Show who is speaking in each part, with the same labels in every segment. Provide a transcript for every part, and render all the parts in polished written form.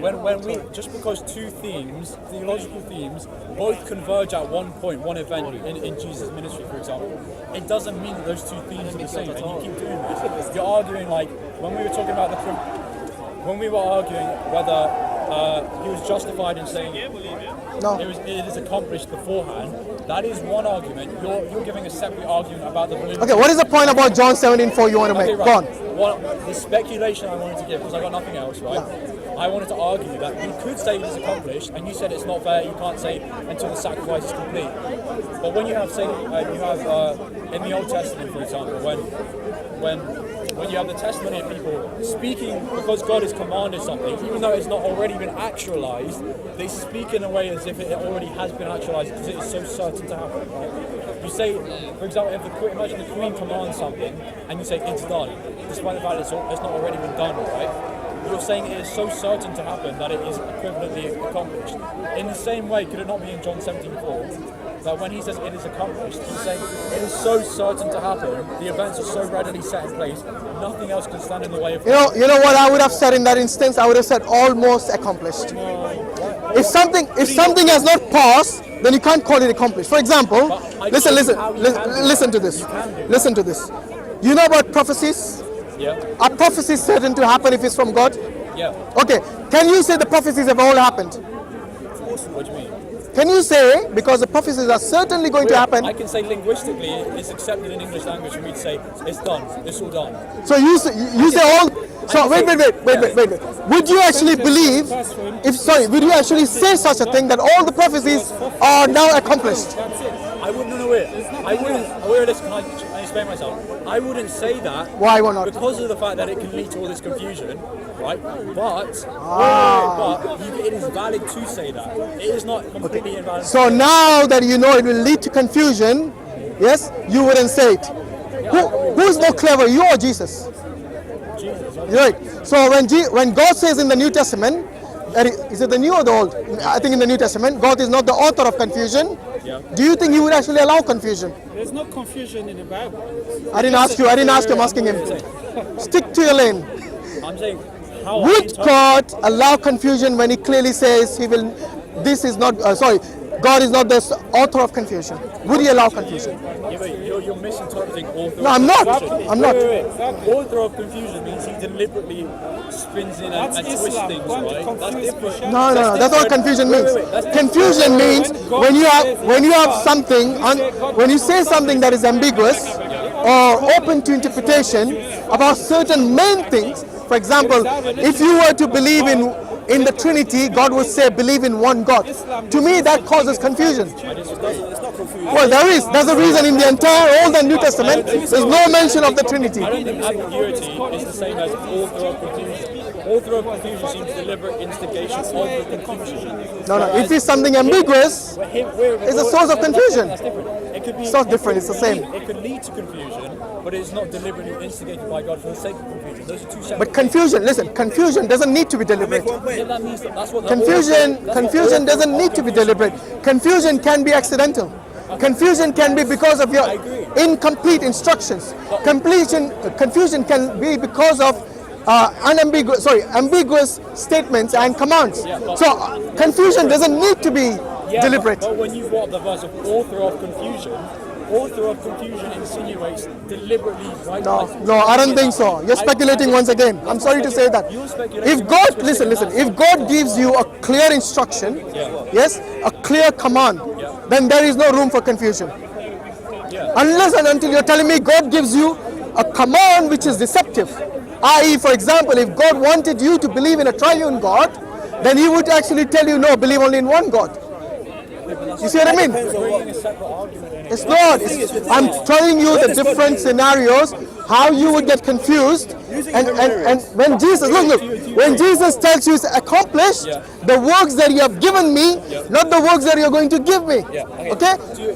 Speaker 1: when we just because two themes, theological themes, both converge at one point, one event in Jesus' ministry, for example, it doesn't mean that those two themes are the same. And you keep doing this. You're arguing like when we were talking about when we were arguing whether he was justified in saying it is accomplished beforehand. That is one argument. You're giving a separate argument about the validity.
Speaker 2: Okay, what is the point about John 17:4 you want to make?
Speaker 1: Right.
Speaker 2: Go on.
Speaker 1: Well, the speculation I wanted to give, because I got nothing else, right? Yeah. I wanted to argue that you could say it is accomplished, and you said it's not fair. You can't say until the sacrifice is complete. But when you have, say, in the Old Testament, for example, when you have the testimony of people speaking because God has commanded something, even though it's not already been actualized, they speak in a way as if it already has been actualized because it is so certain to happen. Right? You say, for example, imagine the Queen commands something and you say it's done, despite the fact it's not already been done, right? You're saying it is so certain to happen that it is equivalently accomplished. In the same way, could it not be in John 17:4? That when he says it is accomplished, he's saying it is so certain to happen, the events are so readily set in place, nothing else can stand in the way of it.
Speaker 2: You know what I would have said in that instance? I would have said almost accomplished. If something has not passed, then you can't call it accomplished. For example, listen to this. Listen to this. You know about prophecies?
Speaker 1: Yeah.
Speaker 2: Are prophecies certain to happen if it's from God?
Speaker 1: Yeah.
Speaker 2: Okay. Can you say the prophecies have all happened?
Speaker 1: What do you mean?
Speaker 2: Can you say, because the prophecies are certainly going to happen?
Speaker 1: I can say linguistically, it's accepted in English language for me to say, it's done, it's all done.
Speaker 2: So you say all, so wait. Would you actually believe, would you actually say such a thing that all the prophecies are now accomplished?
Speaker 1: I wouldn't listen, can I explain myself? I wouldn't say that.
Speaker 2: Why not?
Speaker 1: Because of the fact that it can lead to all this confusion, right? But it is valid to say that. It is not completely invalid.
Speaker 2: So now that you know it will lead to confusion, yes, you wouldn't say it. Who's more clever, you or Jesus?
Speaker 1: Jesus.
Speaker 2: Right. So when God says in the New Testament, is it the New or the Old? I think in the New Testament, God is not the author of confusion.
Speaker 1: Yeah.
Speaker 2: Do you think he would actually allow confusion?
Speaker 3: There's no confusion in the Bible.
Speaker 2: I didn't ask you, I'm asking him. Stick to your lane.
Speaker 1: I'm saying, how
Speaker 2: would God allow confusion when he clearly says God is not the author of confusion? Would he allow confusion?
Speaker 1: Yeah, but you're misinterpreting author.
Speaker 2: No, I'm not.
Speaker 1: Author of confusion means he deliberately spins in and twists things, right? That's different.
Speaker 2: No, that's what confusion means. Confusion means when you have something, when you say something that is ambiguous or open to interpretation about certain main things. For example, if you were to believe in the Trinity, God would say, believe in one God. To me, that causes confusion. Well, there's a reason in the entire Old and New Testament, there's no mention of the Trinity.
Speaker 1: I don't think ambiguity is the same as author of confusion. Author of confusion seems deliberate instigation of the confusion.
Speaker 2: No, if it's something ambiguous, it's a source of confusion.
Speaker 1: That's different. It could be.
Speaker 2: It's not different, it's the same.
Speaker 1: It could lead to confusion, but it's not deliberately instigated by God for the sake of confusion. Those are two separate.
Speaker 2: But confusion doesn't need to be deliberate.
Speaker 1: Yeah, that means that's what
Speaker 2: Confusion doesn't need to be deliberate. Confusion can be accidental. Confusion can be because of your incomplete instructions. Confusion can be because of ambiguous statements and commands. So confusion doesn't need to be deliberate.
Speaker 1: But when you quote the verse of author of confusion insinuates deliberately. Right?
Speaker 2: No, I don't think so. You're speculating once again. I'm sorry to say that. If God, listen, if God gives you a clear instruction, yes, a clear command, then there is no room for confusion. Unless and until you're telling me God gives you a command which is deceptive. I.e., for example, if God wanted you to believe in a triune God, then he would actually tell you, no, believe only in one God. You see what I mean? It's not. I'm telling you the different scenarios, how you would get confused. And when Jesus, look, when Jesus tells you it's accomplished, the works that you have given me, not the works that you're going to give me. Okay?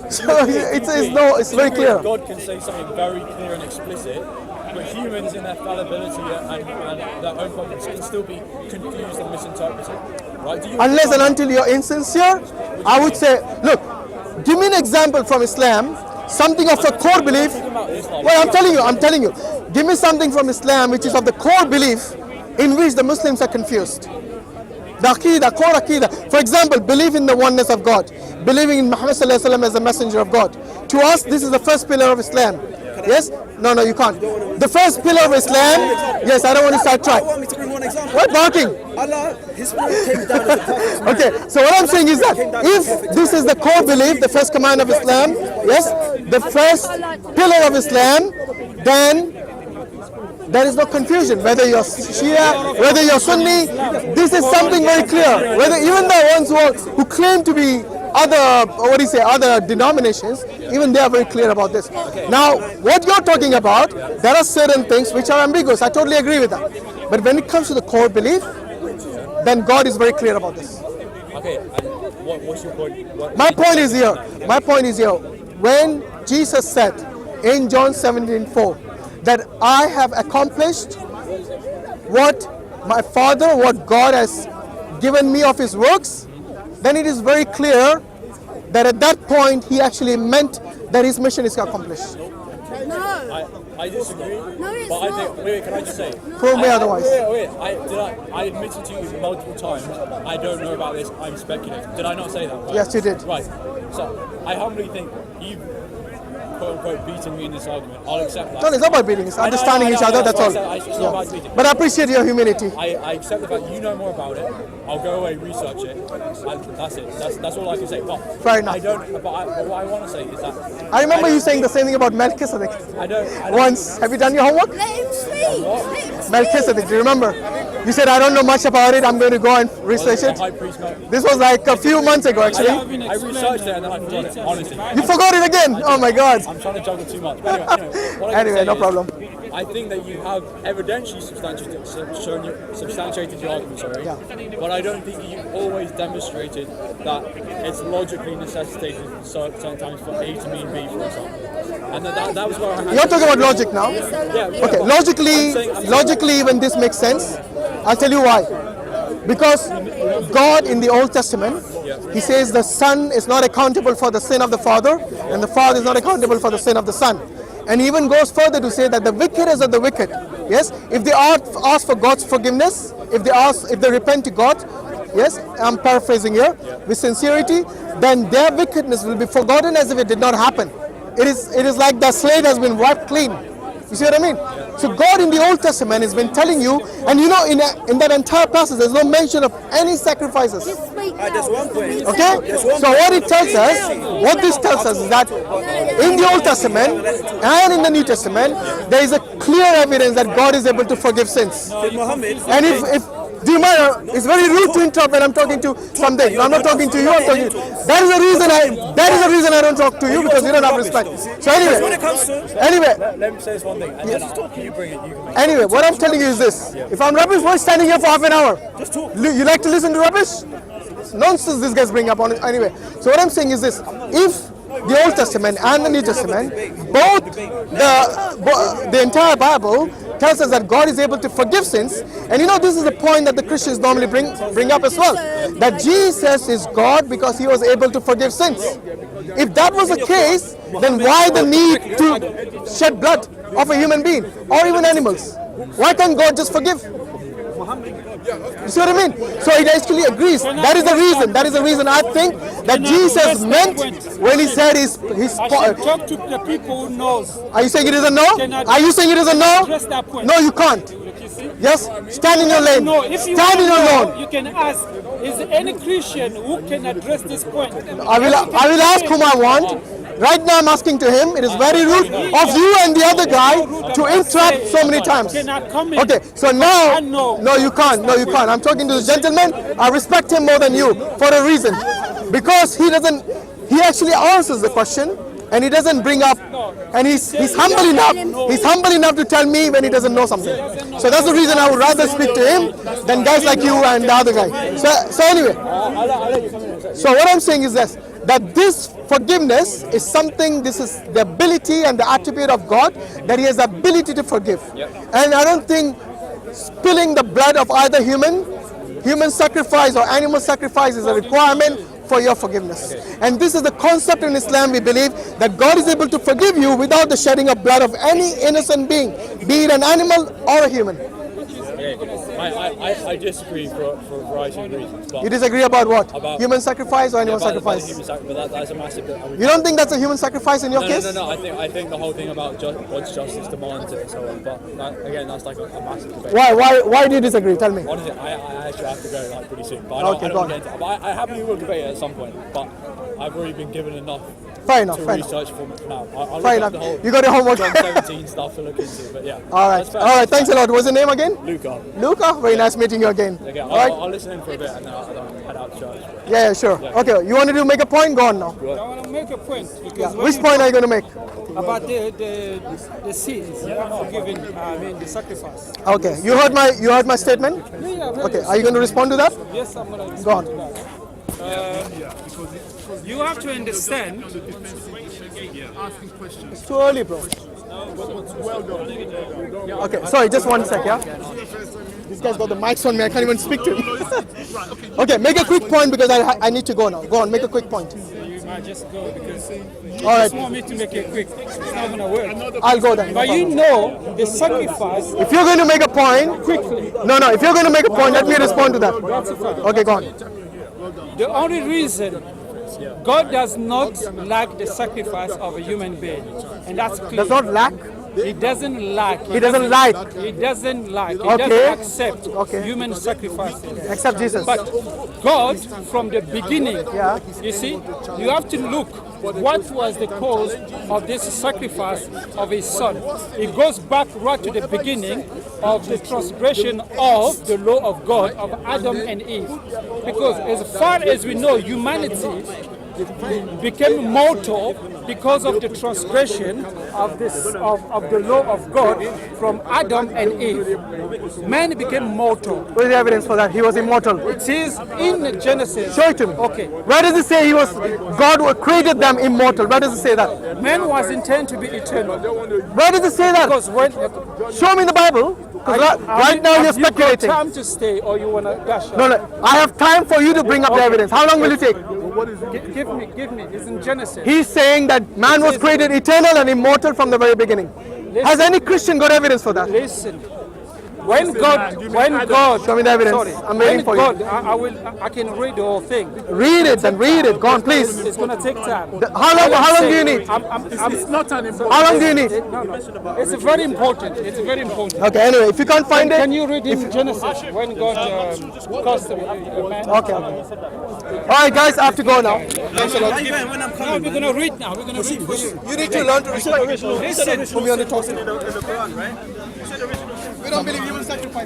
Speaker 2: So it's very clear.
Speaker 1: God can say something very clear and explicit, but humans in their fallibility and their own problems can still be confused and misinterpreted. Right?
Speaker 2: Unless and until you're insincere, I would say, look, give me an example from Islam, something of a core belief. Well, I'm telling you. Give me something from Islam which is of the core belief in which the Muslims are confused. The Aqidah, core Aqidah. For example, belief in the oneness of God. Believing in Muhammad sallallahu alaihi wasallam as a messenger of God. To us, this is the first pillar of Islam. Yes? No, you can't. The first pillar of Islam, yes, I don't want to start trying.
Speaker 4: I want me to bring one example.
Speaker 2: What barking?
Speaker 4: Allah, His Spirit came down as a perfect man.
Speaker 2: Okay, so what I'm saying is that if this is the core belief, the first command of Islam, yes, the first pillar of Islam, then there is no confusion whether you're Shia, whether you're Sunni. This is something very clear. Whether even the ones who claim to be other denominations, even they are very clear about this. Now, what you're talking about, there are certain things which are ambiguous. I totally agree with that. But when it comes to the core belief, then God is very clear about this.
Speaker 1: Okay, and what's your point?
Speaker 2: My point is here. When Jesus said in John 17:4 that I have accomplished what my Father, what God has given me of His works, then it is very clear that at that point He actually meant that His mission is accomplished.
Speaker 5: No.
Speaker 1: I disagree.
Speaker 5: No, it's
Speaker 1: but I
Speaker 5: not.
Speaker 1: think, wait, can I just say?
Speaker 2: Prove me otherwise.
Speaker 1: I admitted to you multiple times, I don't know about this, I'm speculating. Did I not say that? Right?
Speaker 2: Yes, you did.
Speaker 1: Right. So, I humbly think you've quote-unquote beaten me in this argument. I'll accept that.
Speaker 2: No, it's not about beating, it's understanding each other, that's all.
Speaker 1: It's not about beating.
Speaker 2: But I appreciate your humility.
Speaker 1: I accept the fact you know more about it. I'll go away, research it, and that's it. That's all I can say. But
Speaker 2: Fair enough.
Speaker 1: but what I want to say is that
Speaker 2: I remember you saying the same thing about Melchizedek
Speaker 1: I don't
Speaker 2: once. Have you done your homework?
Speaker 5: Let him speak. Let him speak.
Speaker 2: Melchizedek, do you remember? You said, I don't know much about it, I'm going to go and research
Speaker 1: the
Speaker 2: it.
Speaker 1: high priest Melchizedek.
Speaker 2: This was like a few months ago, actually.
Speaker 1: I researched it and then I forgot it, honestly.
Speaker 2: You forgot it again? Oh my God.
Speaker 1: I'm trying to juggle too much. But anyway, what I can
Speaker 2: Anyway,
Speaker 1: say
Speaker 2: no
Speaker 1: is,
Speaker 2: problem.
Speaker 1: I think that you have evidentially substantiated your argument, but I don't think you always demonstrated that it's logically necessitated certain times for A to mean B, for example. And that was where I had
Speaker 2: You're talking about logic now?
Speaker 1: Yeah,
Speaker 2: Okay, logically when this makes sense, I'll tell you why. Because God in the Old Testament, He says the Son is not accountable for the sin of the Father, and the Father is not accountable for the sin of the Son. And he even goes further to say that the wickedness of the wicked, yes, if they ask for God's forgiveness, if they repent to God, yes, I'm paraphrasing here, with sincerity, then their wickedness will be forgotten as if it did not happen. It is like the slate has been wiped clean. You see what I mean? So God in the Old Testament has been telling you, and you know, in that entire passage, there's no mention of any sacrifices.
Speaker 5: Just speak now.
Speaker 4: There's one point.
Speaker 2: Okay? So what it tells us, what this tells us is that in the Old Testament and in the New Testament, there is a clear evidence that God is able to forgive sins.
Speaker 4: Muhammad.
Speaker 2: And if do you mind? It's very rude to interrupt when I'm talking to something. I'm not talking to you. I'm talking. That is the reason I don't talk to you, because you don't have respect. So
Speaker 4: When
Speaker 2: anyway,
Speaker 4: it comes to
Speaker 1: Let me say this one thing, and then you bring it, you can make it.
Speaker 2: anyway, what I'm telling you is this: if I'm rubbish, why standing here for half an hour?
Speaker 4: just talk.
Speaker 2: You like to listen to rubbish? Nonsense these guys bring up on it. Anyway, so what I'm saying is this: if the Old Testament and the New Testament, both the entire Bible tells us that God is able to forgive sins, and you know this is the point that the Christians normally bring up as well, that Jesus is God because He was able to forgive sins. If that was the case, then why the need to shed blood of a human being or even animals? Why can't God just forgive? You see what I mean? So it actually agrees. That is the reason. That is the reason I think that Jesus meant when He said his
Speaker 3: I should talk to the people who knows.
Speaker 2: Are you saying it is a no? Are you saying it is a
Speaker 3: Address that
Speaker 2: no?
Speaker 3: point.
Speaker 2: No, you can't.
Speaker 3: You see?
Speaker 2: Yes? Stand in your lane.
Speaker 3: No, if you
Speaker 2: Stand in your
Speaker 3: know,
Speaker 2: lane.
Speaker 3: you can ask, is there any Christian who can address this point?
Speaker 2: I will ask whom I want. Right now I'm asking to him. It is very rude of you and the other guy to interrupt so many times.
Speaker 3: Cannot come in.
Speaker 2: Okay, so now,
Speaker 3: No.
Speaker 2: no, you can't. No, you can't. I'm talking to the gentleman. I respect him more than you for a reason. Because he actually answers the question and he doesn't bring up, and he's humble enough to tell me when he doesn't know something. So that's the reason I would rather speak to him than guys like you and the other guy. So anyway, so what I'm saying is this, that this forgiveness is something, this is the ability and the attribute of God, that He has the ability to forgive. And I don't think spilling the blood of either human sacrifice or animal sacrifice is a requirement for your forgiveness. And this is the concept in Islam. We believe that God is able to forgive you without the shedding of blood of any innocent being, be it an animal or a human.
Speaker 3: you going to say?
Speaker 1: I disagree for a variety of reasons. But
Speaker 2: You disagree about what?
Speaker 1: About-
Speaker 2: Human sacrifice or animal sacrifice?
Speaker 1: But that's a massive bit.
Speaker 2: You don't think that's a human sacrifice in your case?
Speaker 1: No. I think the whole thing about God's justice demands it and so on. But again, that's like a massive debate.
Speaker 2: Why do you disagree? Tell me.
Speaker 1: Honestly, I actually have to go like pretty soon. But
Speaker 2: Okay,
Speaker 1: I
Speaker 2: go
Speaker 1: don't
Speaker 2: on.
Speaker 1: get into it. But I happily will debate it at some point. But I've already been given enough
Speaker 2: Fair enough.
Speaker 1: to
Speaker 2: Fair enough.
Speaker 1: research for now. I'll
Speaker 2: Fair
Speaker 1: look up
Speaker 2: enough.
Speaker 1: the whole
Speaker 2: You got your homework.
Speaker 1: John 17 stuff to look into. But yeah.
Speaker 2: All right.
Speaker 1: That's fair.
Speaker 2: All right. Thanks a lot. What's your name again?
Speaker 1: Luca.
Speaker 2: Luca. Very nice meeting you again.
Speaker 1: Okay,
Speaker 2: All right.
Speaker 1: I'll listen in for a bit and then I'll head out to church.
Speaker 2: Yeah, sure. Okay. You wanted to make a point? Go on now.
Speaker 3: I want to make a point. Because
Speaker 2: Yeah.
Speaker 3: when
Speaker 2: Which
Speaker 3: you
Speaker 2: point are you going to make?
Speaker 3: about the sins, forgiving, the sacrifice.
Speaker 2: Okay. You heard my statement.
Speaker 3: Yeah,
Speaker 2: Okay. Are you going to respond to that?
Speaker 3: Yes, I'm going to
Speaker 2: Go on.
Speaker 3: You have to understand.
Speaker 2: It's too early, bro. Okay. Sorry. Just 1 sec. Yeah. This guy's got the mics on me. I can't even speak to him. Okay. Make a quick point because I need to go now. Go on. Make a quick point.
Speaker 3: You might just go because you
Speaker 2: All
Speaker 3: just
Speaker 2: right.
Speaker 3: want me to make it quick. It's not going to work.
Speaker 2: I'll go then. No
Speaker 3: But you
Speaker 2: problem.
Speaker 3: know the sacrifice
Speaker 2: If you're going to make a point,
Speaker 3: quickly.
Speaker 2: no. If you're going to make a point, let me respond to that. Okay. Go on.
Speaker 3: The only reason God does not like the sacrifice of a human being, and that's clear.
Speaker 2: Does not lack.
Speaker 3: He doesn't like.
Speaker 2: He doesn't like.
Speaker 3: He doesn't like. He
Speaker 2: Okay.
Speaker 3: doesn't accept
Speaker 2: Okay.
Speaker 3: human sacrifices.
Speaker 2: Except Jesus.
Speaker 3: But God, from the beginning,
Speaker 2: Yeah.
Speaker 3: you see, you have to look what was the cause of this sacrifice of his son. It goes back right to the beginning of the transgression of the law of God, of Adam and Eve. Because as far as we know, humanity became mortal because of the transgression of the law of God from Adam and Eve. Man became mortal.
Speaker 2: What is the evidence for that? He was immortal.
Speaker 3: It is in Genesis.
Speaker 2: Show it to me.
Speaker 3: Okay.
Speaker 2: Where does it say God created them immortal? Where does it say that?
Speaker 3: Man was intended to be eternal.
Speaker 2: Where does it say that?
Speaker 3: Because when
Speaker 2: Show me in the Bible. Because right now you're speculating.
Speaker 3: You got time to stay, or you wanna dash out?
Speaker 2: No. I have time for you to bring up the evidence. How long will it take?
Speaker 3: Give me. It's in Genesis.
Speaker 2: He's saying that man was created eternal and immortal from the very beginning. Has any Christian got evidence for that?
Speaker 3: Listen. When God,
Speaker 2: Show me the evidence.
Speaker 3: sorry,
Speaker 2: I'm waiting for you.
Speaker 3: I can read the whole thing.
Speaker 2: Read it and read it. Go on, please.
Speaker 3: It's gonna take time.
Speaker 2: How long do you need?
Speaker 3: It's not an important.
Speaker 2: How long do you need?
Speaker 3: No. It's very important. It's very important.
Speaker 2: Okay, anyway, if you can't find
Speaker 3: Can
Speaker 2: it.
Speaker 3: you read in Genesis when God caused a man?
Speaker 2: Okay. All right, guys, I have to go now. Thanks a lot.
Speaker 4: When I'm
Speaker 3: No,
Speaker 4: coming,
Speaker 3: we're gonna read now. We're gonna read for you.
Speaker 2: You need to learn to respect.
Speaker 3: Listen.
Speaker 2: From you on the talk.
Speaker 4: in the Quran, right?
Speaker 2: We don't believe human sacrifice.